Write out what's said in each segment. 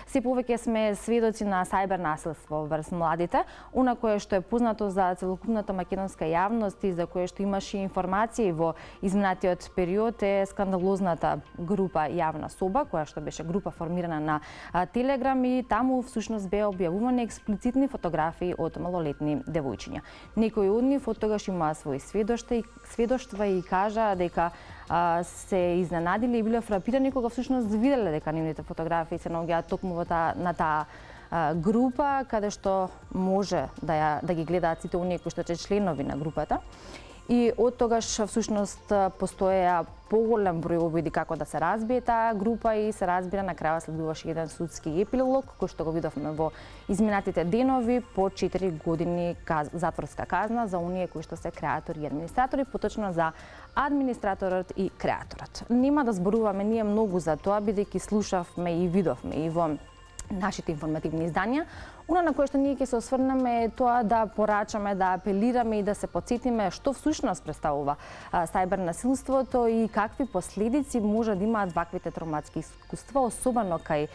Се повеќе сме сведоци на сајбер насилство врз младите, она кое што е познато за целокупната македонска јавност и за кое што имаше информации во изминатиот период е скандалозната група Јавна соба, која што беше група формирана на Телеграм и таму всушност беа објавувани експлицитни фотографии од малолетни девојчиња. Некои од нив оттогаш имаа свои сведоштва и кажа дека се изненадиле и биле фрапирани кога всушност виделе дека нивните фотографии се наоѓаат токму на таа група, каде што може да ги гледаат сите оние кои што се членови на групата. И од тогаш всушност постоеа поголем број обиди како да се разбие таа група и се разбира на крајот следуваше еден судски епилог кој што го видовме во изминатите денови по 4 години затворска казна за оние кои што се креатори и администратори, поточно за администраторот и креаторот. Нема да зборуваме ние многу за тоа, бидејќи слушавме и видовме и во нашите информативни изданија. Она на кое што ние ќе се осврнеме е тоа да порачаме, да апелираме и да се потсетиме што всушност представува сајбер насилството и какви последици може да имаат ваквите травматски искуства, особено кај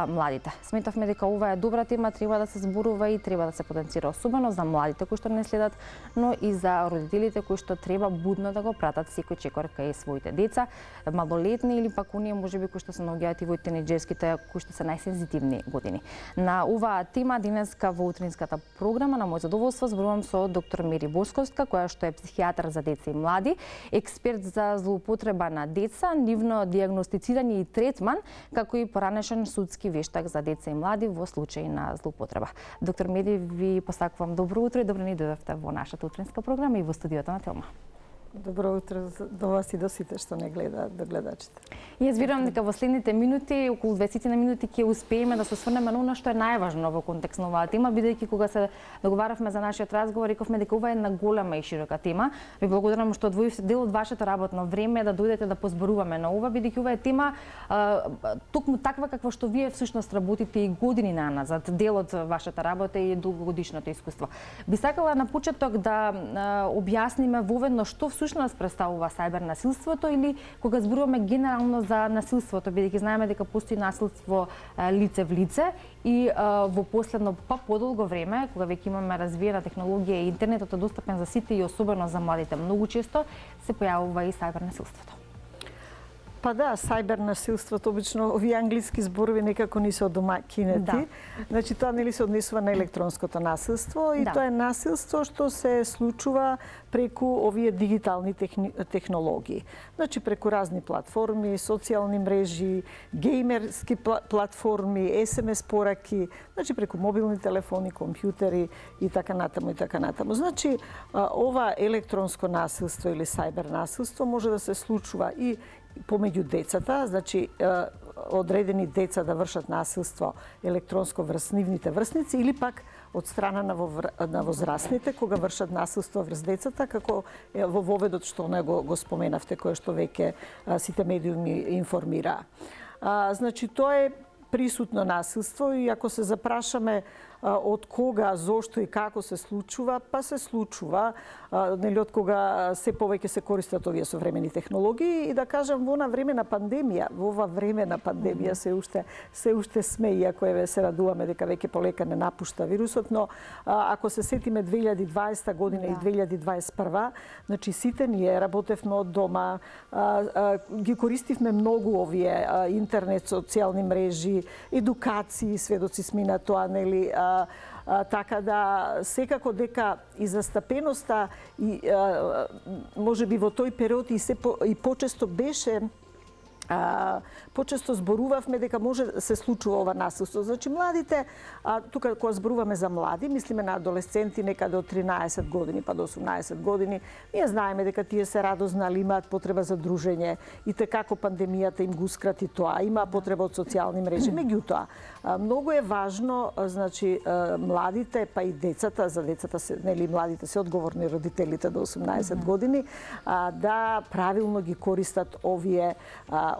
младите. Сметавме дека ова е добра тема, треба да се зборува и треба да се потенцира, особено за младите кои што не следат, но и за родителите кои што треба будно да го пратат секој чекор кај своите деца, малолетни или пак оние можеби кои што се наоѓаат и во тинеџерските, кои што се најсензитивни години. На оваа тема денеска во утринската програма на мој задоволство зборувам со доктор Мери Босковска, која што е психијатар за деца и млади, експерт за злоупотреба на деца, нивно дијагностицирање и третман, како и поранешен судски вештак за деца и млади во случаи на злоупотреба. Доктор Мери, ви посакувам добро утро и добро ни дојдовте во нашата утринска програма и во студиото на Телма. Добро утро до вас и до сите што не гледаат, до гледачите. Јас верувам дека во следните минути, околу 20 минути, ќе успееме да се осврнеме на она што е најважно во контекст на оваа тема, бидејќи кога се договаравме за нашиот разговор, рековме дека ова е една голема и широка тема. Ви благодарам што одвоивте дел од вашето работно време да дојдете да позборуваме на ова, бидејќи ова е тема токму таква каква што вие всушност работите и години наназад, дел од вашата работа и долгогодишното искуство. Би сакала на почеток да објасниме воведно што всушност представува сајбер насилството или кога зборуваме генерално за насилството, бидејќи знаеме дека постои насилство лице в лице и во последно подолго време, кога веќе имаме развиена технологија и интернетот е достапен за сите и особено за младите, многу често се појавува и сајбер насилството. Па да, сајбер насилството, обично овие англиски зборови некако ни се одомакинети. Да. Значи тоа нели се однесува на електронското насилство и тоа е насилство што се случува преку овие дигитални технологии. Значи преку разни платформи, социјални мрежи, геймерски платформи, SMS пораки, значи преку мобилни телефони, компјутери и така натаму и така натаму. Значи ова електронско насилство или сајбер насилство може да се случува и помеѓу децата, значи одредени деца да вршат насилство електронско врз нивните врсници или пак од страна на возрастните кога вршат насилство врз децата, како во воведот што го споменавте, кое што веќе сите медиуми информираа. Значи тоа е присутно насилство и ако се запрашаме од кога, зошто и како се случува, па се случува, нели од кога се повеќе се користат овие современи технологии и да кажам во време на пандемија, во ова време на пандемија се уште сме, иако се радуваме дека веќе полека не напушта вирусот, но ако се сетиме 2020 година и 2021, значи сите ние работевме од дома, ги користивме многу овие интернет, социјални мрежи, едукации, сведоци сме на тоа, нели, така да секако дека и застапеноста и можеби во тој период и почесто беше почесто зборувавме дека може да се случува ова насилство. Значи младите, тука кога зборуваме за млади, мислиме на адолесценти некаде од 13 години па до 18 години, ние знаеме дека тие се радознали, имаат потреба за дружење и како пандемијата им го ускрати тоа, има потреба од социјални мрежи. Меѓутоа, многу е важно, значи младите, па и децата, за децата се, нели младите се одговорни родителите до 18 години, да правилно ги користат овие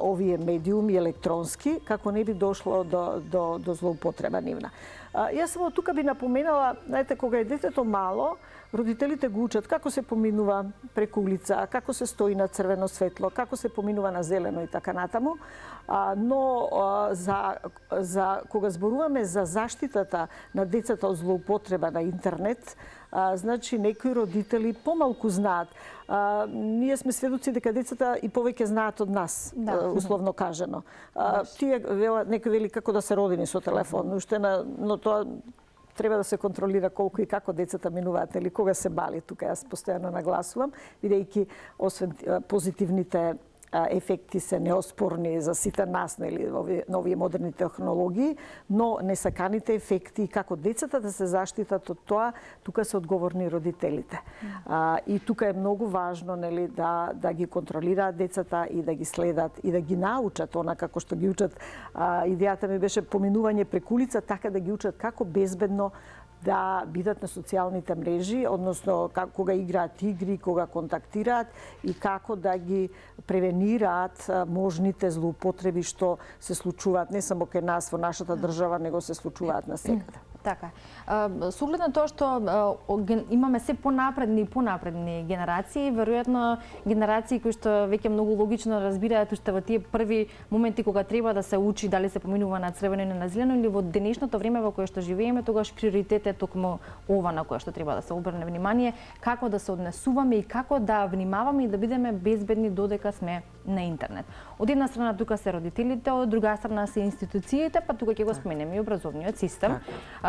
овие медиуми електронски, како не би дошло до злоупотреба нивна. Јас само тука би напоменала, знаете, кога е детето мало, родителите го учат како се поминува преку улица, како се стои на црвено светло, како се поминува на зелено и така натаму. Но кога зборуваме за заштитата на децата од злоупотреба на интернет, значи некои родители помалку знаат. Ние сме сведоци дека децата и повеќе знаат од нас, условно кажано. Тие некои вели како да се родени со телефон, но тоа треба да се контролира колку и како децата минуваат или кога се бали. Тука јас постојано нагласувам, бидејќи освен позитивните ефекти се неоспорни за сите нас, нели, овие модерни технологии, но несаканите ефекти и како децата да се заштитат од тоа, тука се одговорни родителите. И тука е многу важно, нели, да ги контролираат децата и да ги следат и да ги научат она како што ги учат. Идејата ми беше поминување преку улица, така да ги учат како безбедно да бидат на социјалните мрежи, односно кога играат игри, кога контактираат и како да ги превенираат можните злоупотреби што се случуваат не само кај нас во нашата држава, него се случуваат насекаде. Така. Со оглед на тоа што имаме се понапредни генерации, веројатно генерации кои што веќе многу логично разбираат уште во тие први моменти кога треба да се учи дали се поминува на црвено или на зелено, или во денешното време во кое што живееме, тогаш приоритет е токму ова на кое што треба да се обрне внимание, како да се однесуваме и како да внимаваме и да бидеме безбедни додека сме на интернет. Од една страна тука се родителите, од друга страна се институциите, па тука ќе го споменеме и образовниот систем,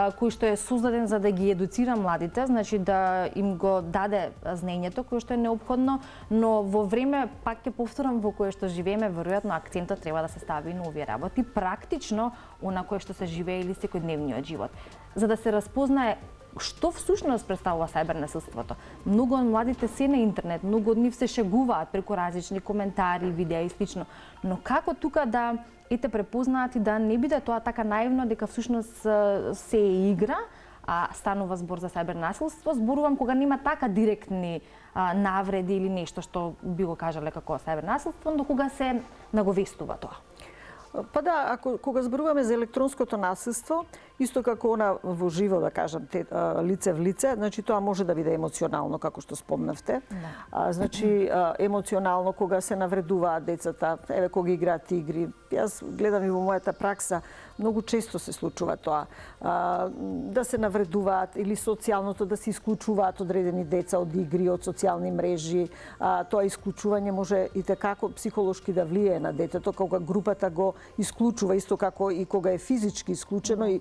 кој што е создаден за да ги едуцира младите, значи да им го даде знаењето кое што е неопходно, но во време, пак ќе повторам, во кое што живееме, веројатно акцентот треба да се стави на овие работи, практично она кое што се живее или секојдневниот живот. За да се распознае што всушност представува сајбернасилството. Многу од младите се на интернет, многу од нив се шегуваат преку различни коментари, видеа и слично. Но како тука да препознаат и да не биде тоа така наивно дека всушност се игра, а станува збор за сајбернасилство, зборувам кога нема така директни навреди или нешто што би го кажале како сајбернасилство, но кога се наговестува тоа. Па да, кога зборуваме за електронското насилство, исто како она во живо, да кажам, лице в лице, значи тоа може да биде емоционално, како што спомнавте. Значи, емоционално кога се навредуваат децата, еве кога играат игри. Јас гледам и во мојата пракса, многу често се случува тоа. Да се навредуваат или социјалното да се исклучуваат одредени деца од игри, од социјални мрежи. Тоа исклучување може и tekako психолошки да влијае на детето, кога групата го исклучува, исто како и кога е физички исклучено и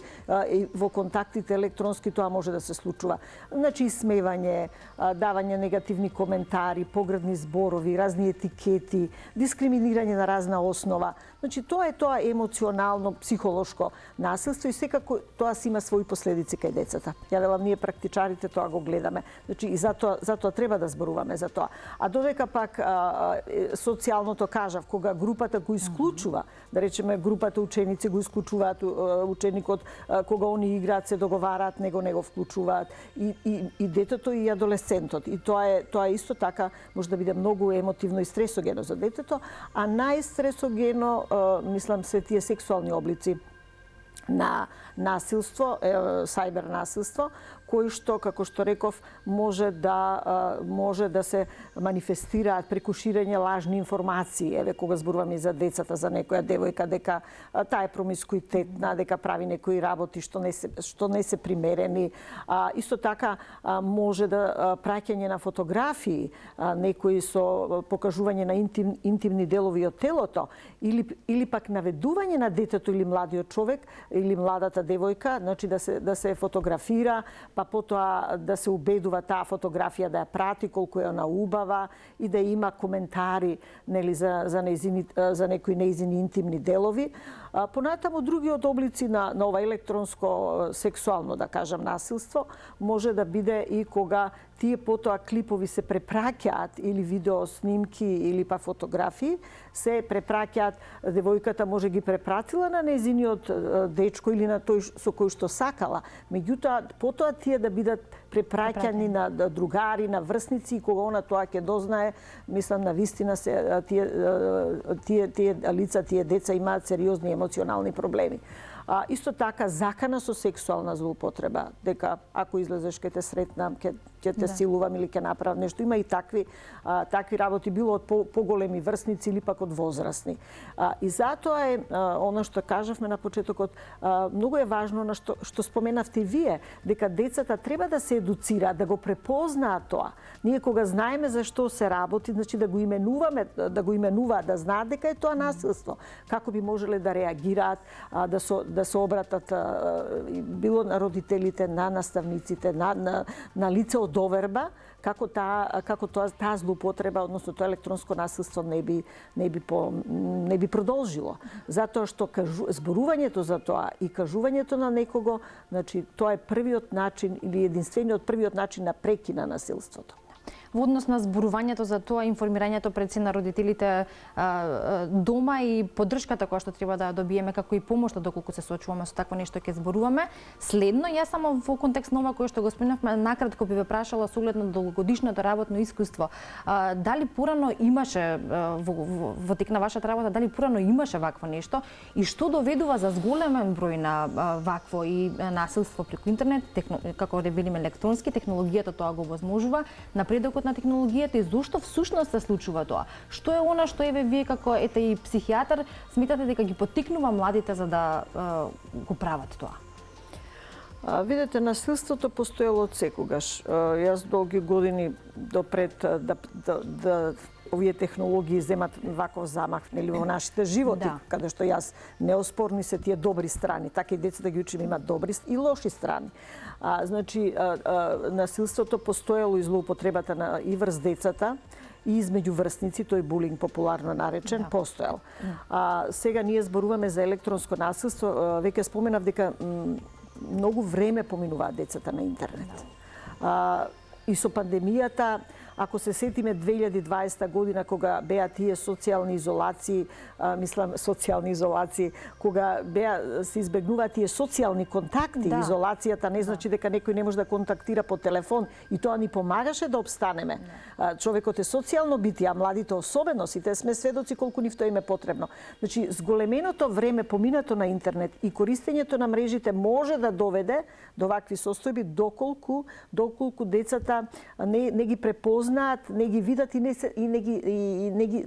во контактите електронски тоа може да се случува. Значи, смевање, давање негативни коментари, погребни зборови, разни етикети, дискриминирање на разна основа. Значи, тоа е емоционално, психолошко насилство и секако тоа си има своји последици кај децата. Ја велам, ние практичарите тоа го гледаме. Значи, и затоа треба да зборуваме за тоа. А додека пак социјалното, кажав, кога групата го исклучува, да речеме групата ученици го исклучуваат ученикот, кога они играат, се договараат, него не го вклучуваат и детето и адолесцентот. И тоа е исто така може да биде многу емотивно и стресогено за детето, а најстресогено мислам се тие сексуални облици на насилство, сајбернасилство, кои што, како што реков, може да се манифестираат преку ширење лажни информации. Еве, кога зборуваме за децата, за некоја девојка, дека таа е промискуитетна, дека прави некои работи што не се примерени. Исто така, може да праќање на фотографии, некои со покажување на интимни делови од телото, или пак наведување на детето или младиот човек, или младата девојка, значи да се фотографира, па потоа да се убедува таа фотографија да ја прати колку е она убава и да има коментари, нели, за некои нејзини интимни делови. Понатаму другиот облици на ова електронско сексуално, да кажам, насилство може да биде и кога тие потоа клипови се препраќаат или видео снимки или па фотографии се препраќаат, девојката може ги препратила на нејзиниот дечко или на тој со кој што сакала. Меѓутоа потоа тие да бидат препраќани на другари, на врсници, и кога она тоа ќе дознае, мислам на вистина се тие лица, тие деца имаат сериозни емоционални проблеми. Исто така закана со сексуална злоупотреба, дека ако излезеш ке те сретнам, ќе те силувам или ќе направам нешто. Има и такви работи, било од поголеми врсници или пак од возрастни. И затоа е она што кажавме на почетокот, многу е важно на што споменавте и вие, дека децата треба да се едуцираат, да го препознаат тоа. Ние кога знаеме за што се работи, значи да го именуваме, да знаат дека е тоа насилство, како би можеле да реагираат, да се обратат било на родителите, на наставниците, на лице од доверба, како таа злоупотреба, односно тоа електронско насилство не би продолжило. Затоа што зборувањето за тоа и кажувањето на некого, значи тоа е првиот начин или единствениот првиот начин на прекина насилството. Во однос на зборувањето за тоа, информирањето пред се на родителите дома и поддршката која што треба да добиеме, како и помошта доколку се соочуваме со такво нешто ќе зборуваме. Следно, јас само во контекст на ова кој што го спомнавме, накратко би ве прашала со оглед на долгогодишното работно искуство, дали порано имаше во тек на вашата работа, дали порано имаше вакво нешто и што доведува за зголемен број на вакво и насилство преку интернет, како да видиме електронски, технологијата тоа го возможува, напредокот на технологијата и зошто всушност се случува тоа? Што е она што еве вие како и психијатар сметате дека ги поттикнува младите за да го прават тоа? Видете, насилството постоело од секогаш. Јас долги години допред да овие технологии земат ваков замах во нашите животи, каде што јас неоспорни се тие добри страни, така и децата ги учиме имаат добри и лоши страни. Значи, насилството постоело и злоупотребата и врз децата, и измеѓу врсници, тој булинг популарно наречен, постоел. Сега ние зборуваме за електронско насилство, веќе споменав дека многу време поминуваат децата на интернет. И со пандемијата, ако се сетиме 2020 година, кога беа тие социјални изолации, кога се избегнуваат тие социјални контакти, изолацијата не значи дека некој не може да контактира по телефон и тоа ни помагаше да обстанеме. Човекот е социјално битие, а младите особено, сите сме сведоци колку нив тоа им е потребно. Значи, зголеменото време поминато на интернет и користењето на мрежите може да доведе до вакви состојби доколку децата не ги препознаат, не ги видат и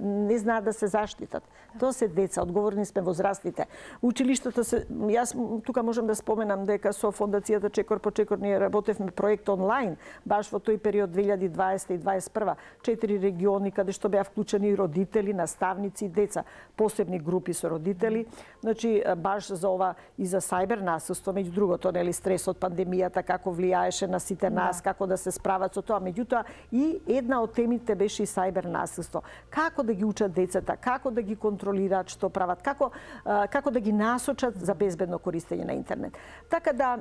не знаат да се заштитат. Тоа се деца, одговорни сме возрастните. Училиштата јас тука можам да споменам дека со фондацијата Чекор по Чекор ние работевме проект онлайн, баш во тој период 2020 и 2021, 4 региони каде што беа вклучени родители, наставници и деца, посебни групи со родители. Значи баш за ова и за сајбер насилство, меѓу другото, нели, стрес од пандемијата како влијаеше на сите нас, како да се справат со тоа. Меѓутоа и една од темите беше и сајбер насилство. Како да ги учат децата, како да ги контролираат што прават, како да ги насочат за безбедно користење на интернет. Така да,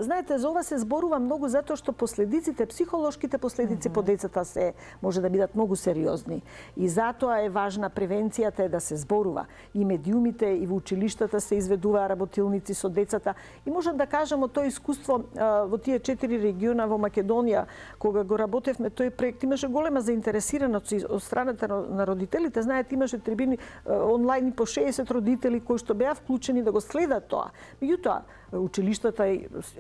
знаете, за ова се зборува многу затоа што последиците, психолошките последици по децата може да бидат многу сериозни. И затоа е важна превенцијата, да се зборува. И медиумите и во училиштата се изведуваа работилници со децата. И можам да кажам од тоа искуство во тие 4 региона во Македонија, кога го работевме тој проект, имаше голема заинтересираност од страната на родителите. Знаете, имаше трибини онлайн по 60 родители кои што беа вклучени да го следат тоа. Меѓутоа, училиштата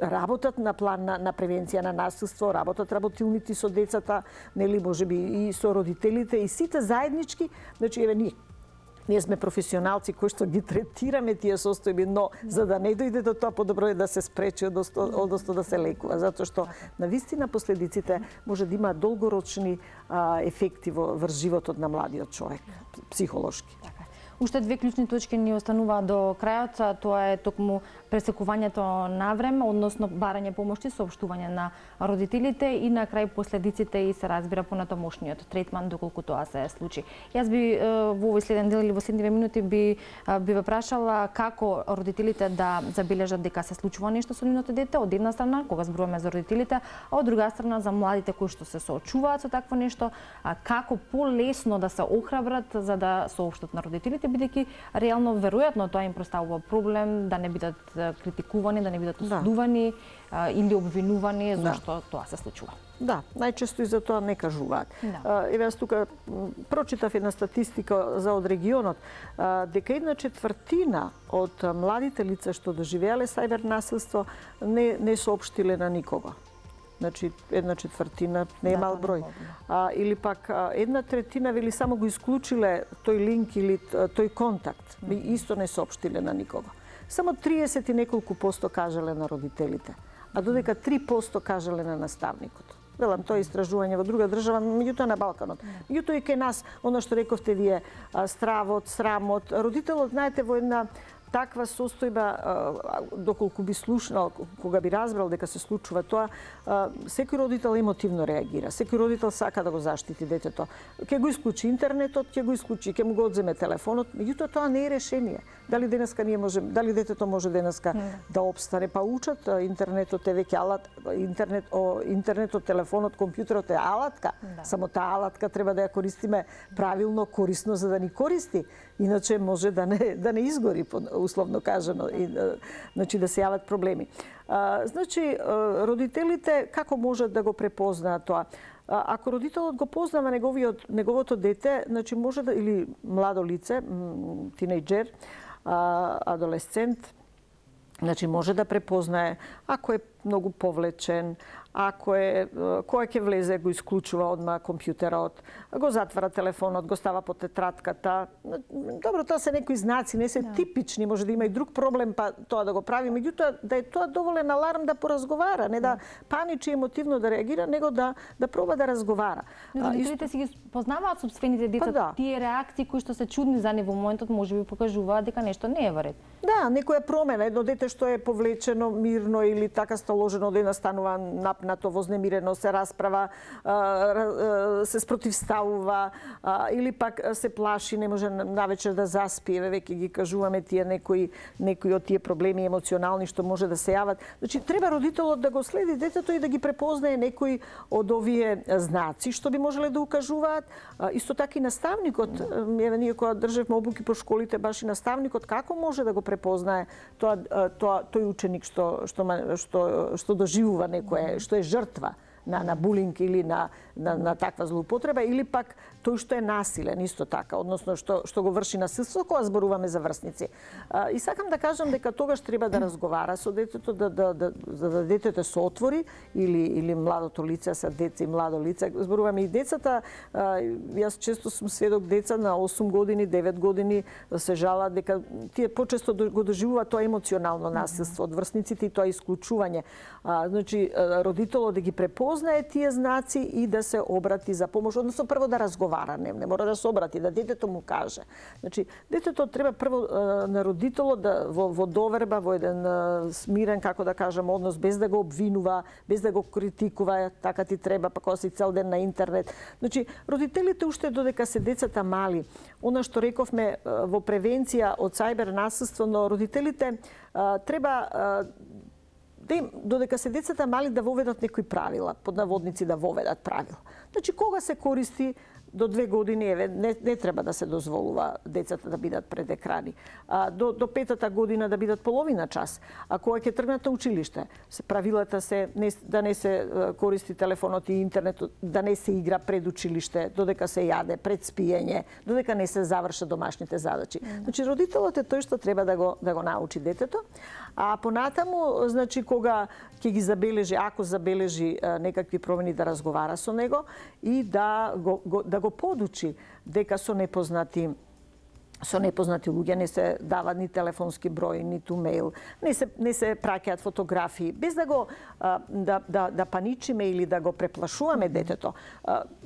работат на план на превенција на насилство, работат работилници со децата, нели, можеби и со родителите, и сите заеднички, значи еве ние сме професионалци кои што ги третираме тие состојби, но за да не дојде до тоа, подобро е да се спречи, односно да се лекува, затоа што навистина последиците може да има долгорочни ефекти врз животот на младиот човек, психолошки. Уште две клучни точки ни остануваат до крајот, тоа е токму пресекувањето на време, односно барање помоши, соопштување на родителите и на крај последиците и се разбира понатамошниот третман доколку тоа се случи. Јас би во овој следен дел или во следниве минути би ве прашала како родителите да забележат дека се случува нешто со нивното дете, од една страна кога зборуваме за родителите, а од друга страна за младите кои што се соочуваат со такво нешто, како полесно да се охрабрат за да соопштат на родителите, бидејќи реално веројатно тоа им представува проблем да не бидат критикувани, да не бидат осудувани или обвинувани зашто тоа се случува. Да, најчесто и за тоа не кажуваат. Еве јас тука прочитав една статистика за од регионот дека 1/4 од младите лица што доживеале сајбер насилство не соопштиле на никого. Значи 1/4 не е мал број. Или пак 1/3 вели само го исклучиле тој линк или тој контакт. Исто не соопштиле на никого. Само 30 и неколку посто кажале на родителите, а додека 3% кажале на наставникот. Велам, тоа е истражување во друга држава, меѓутоа на Балканот. Меѓутоа и кај нас, оно што рековте вие, стравот, срамот, родителот, знаете, во една таква состојба, доколку би слушнал, кога би разбрал дека се случува тоа, секој родител емотивно реагира. Секој родител сака да го заштити детето. Ќе го исклучи интернетот, ќе го исклучи, ќе му го одземе телефонот, меѓутоа тоа не е решение. Дали денеска ние можеме, дали детето може денеска да опстане, па учат, интернетот е веќе алат, интернетот, телефонот, компјутерот е алатка, само таа алатка треба да ја користиме правилно, корисно за да ни користи, иначе може да не изгори, условно кажано, значи да се јават проблеми. Значи, родителите како можат да го препознаат тоа? Ако родителот го познава неговото дете, значи може да, или младо лице, тинејџер, адолесцент, значи може да препознае ако е многу повлечен, ако е кој ќе влезе го исклучува одма компјутерот, го затвара телефонот, го става по тетратката. Добро, тоа се некои знаци, не се типични, може да има и друг проблем па тоа да го прави, меѓутоа да е тоа доволен аларм да поразговара, не да паничи емотивно да реагира, него да проба да разговара. Родителите си ги познаваат сопствените деца, тие реакции кои што се чудни за нив во моментот можеби покажуваат дека нешто не е во ред. Да, некоја промена, едно дете што е повлечено, мирно или така сталожено, одена станува напнато, вознемирено, се расправа, се спротивставува или пак се плаши, не може навечер да заспие, веќе ги кажуваме тие некои од тие проблеми емоционални што може да се јават. Значи треба родителот да го следи детето и да ги препознае некои од овие знаци што би можеле да укажуваат. Исто така и наставникот, еве ние кога држевме обуки по школите, баш и наставникот како може да го препознае тој ученик што доживува некое, што е жртва на булинг или на таква злоупотреба, или пак тој што е насилен исто така, односно што го врши насилство, кога зборуваме за врсници. И сакам да кажам дека тогаш треба да разговара со детето, да детето се отвори, или младото лице, се деца и младо лице. Зборуваме и децата, јас често сум сведок деца на 8 години, 9 години се жалат дека тие почесто го доживуваат тоа емоционално насилство од врсниците и тоа исклучување. Значи родителот да ги препознае тие знаци и да се обрати за помош, односно прво да разговара, не мора да се обрати, да детето му каже. Значи, детето треба прво на родителот во доверба, во еден смирен, како да кажам, однос, без да го обвинува, без да го критикува, така ти треба, па кога си цел ден на интернет. Значи, родителите уште додека се децата мали, она што рековме во превенција од сајбер насилство, но родителите треба додека се децата мали да воведат некои правила, под наводници да воведат правила. Значи, кога се користи до 2 години, не треба да се дозволува децата да бидат пред екрани. До 5-та година да бидат половина час. А кога ќе тргнат на училиште, правилата се да не се користи телефонот и интернетот, да не се игра пред училиште, додека се јаде, пред спиење, додека не се завршат домашните задачи. Значи, родителот е тој што треба да го научи детето. А понатаму, значи, кога ќе ги забележи, ако забележи некакви промени, да разговара со него и да го подучи дека со непознати со непознати луѓе, не се дава ни телефонски број, ниту мејл, не се праќаат фотографии, без да го да паничиме или да го преплашуваме детето.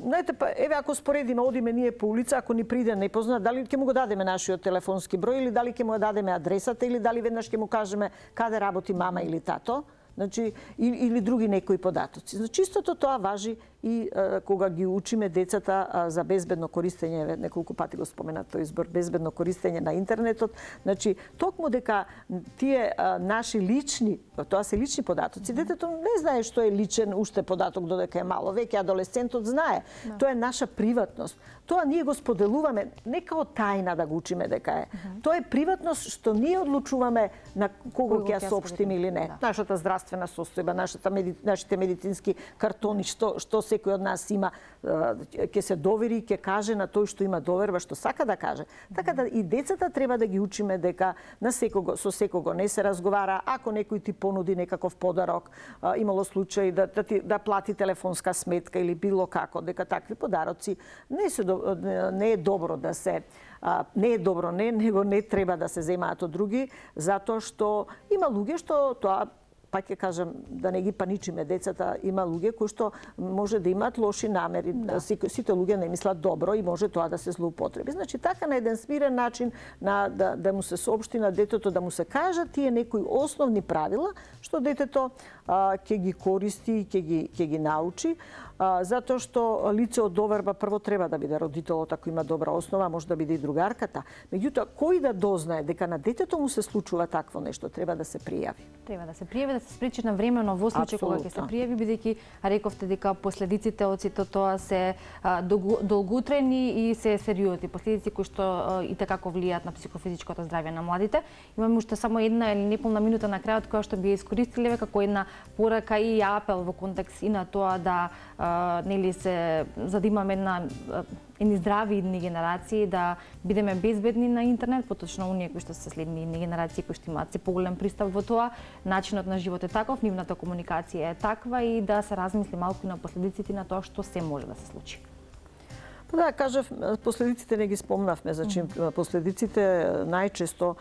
Знаете, еве ако споредиме, одиме ние по улица, ако ни приде непознат, дали ќе му го дадеме нашиот телефонски број или дали ќе му дадеме адресата или дали веднаш ќе му кажеме каде работи мама или тато, значи или други некои податоци. Значи истото тоа важи и кога ги учиме децата за безбедно користење, неколку пати го споменат тој избор, безбедно користење на интернетот, значи токму дека тие наши лични, тоа се лични податоци, детето не знае што е личен уште податок додека е мало, веќе адолесцентот знае. Тоа е наша приватност. Тоа ние го споделуваме, не као тајна да го учиме дека е. Тоа е приватност што ние одлучуваме на кого ќе ја соопштиме или не. Нашата здравствена состојба, нашите медицински картони, што секој од нас има, ќе се довери, ќе каже на тој што има доверба, што сака да каже. Така да и децата треба да ги учиме дека со секого не се разговара, ако некој ти понуди некаков подарок, имало случај да плати телефонска сметка или било како, дека такви подароци не е добро да се него не треба да се земаат од други, затоа што има луѓе што тоа, пак ќе кажам, да не ги паничиме децата, има луѓе кои што може да имаат лоши намери. Сите луѓе не мислат добро и може тоа да се злоупотреби. Значи така на еден смирен начин да му се соопшти на детето, да му се кажат тие некои основни правила што детето ќе ги користи и ќе ги научи. Затоа што лице од доверба прво треба да биде родителот, ако има добра основа, може да биде и другарката. Меѓутоа, кој да дознае дека на детето му се случува такво нешто, треба да се пријави. Треба да се пријави, да се спречи навремено во случај кога ќе се пријави, бидејќи рековте дека последиците од сето тоа се долготрени и се сериозни последици кои што и така влијаат на психофизичкото здравје на младите. Имаме уште само една или неполна минута на крајот која што би ја искористиле како една порака и апел во контекст и на тоа да за да имаме едни здрави идни генерации, да бидеме безбедни на интернет, поточно оние кои што се следни идни генерации, кои што имаат се поголем пристап во тоа, начинот на живот е таков, нивната комуникација е таква и да се размисли малку на последиците на тоа што се може да се случи. Да, кажав, последиците не ги спомнавме, значи последиците најчесто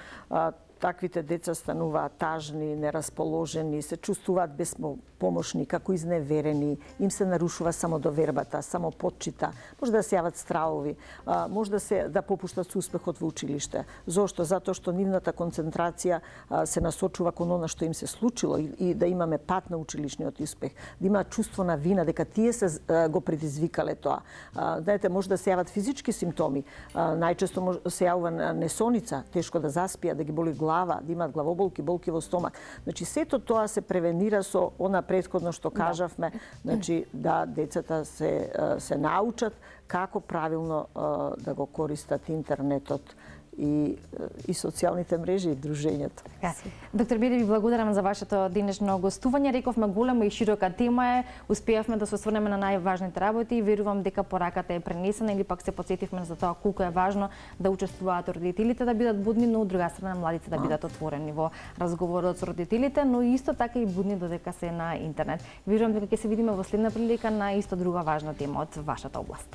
таквите деца стануваат тажни, нерасположени, се чувствуваат безпомошни, како изневерени, им се нарушува самодовербата, самопотчита, може да се јават стравови, може да попуштат со успехот во училиште. Зошто? Затоа што нивната концентрација се насочува кон она што им се случило и да имаме пат на училишниот успех, да имаат чувство на вина дека тие се го предизвикале тоа. Знаете, може да се јават физички симптоми, најчесто се јавува несоница, тешко да заспијат, да ги боли глава, да имаат главоболки, болки во стомак. Значи сето тоа се превенира со она претходно што кажавме, значи да децата се научат како правилно да го користат интернетот и социјалните мрежи и дружењето. Доктор Беди, ви благодарам за вашето денешно гостување. Рековме голема и широка тема е, успеавме да се осврнеме на најважните работи и верувам дека пораката е пренесена или пак се потсетивме за тоа колку е важно да учествуваат родителите да бидат будни, но од друга страна младите да бидат отворени во разговорот со родителите, но исто така и будни додека се на интернет. Верувам дека ќе се видиме во следна прилика на исто друга важна тема од вашата област.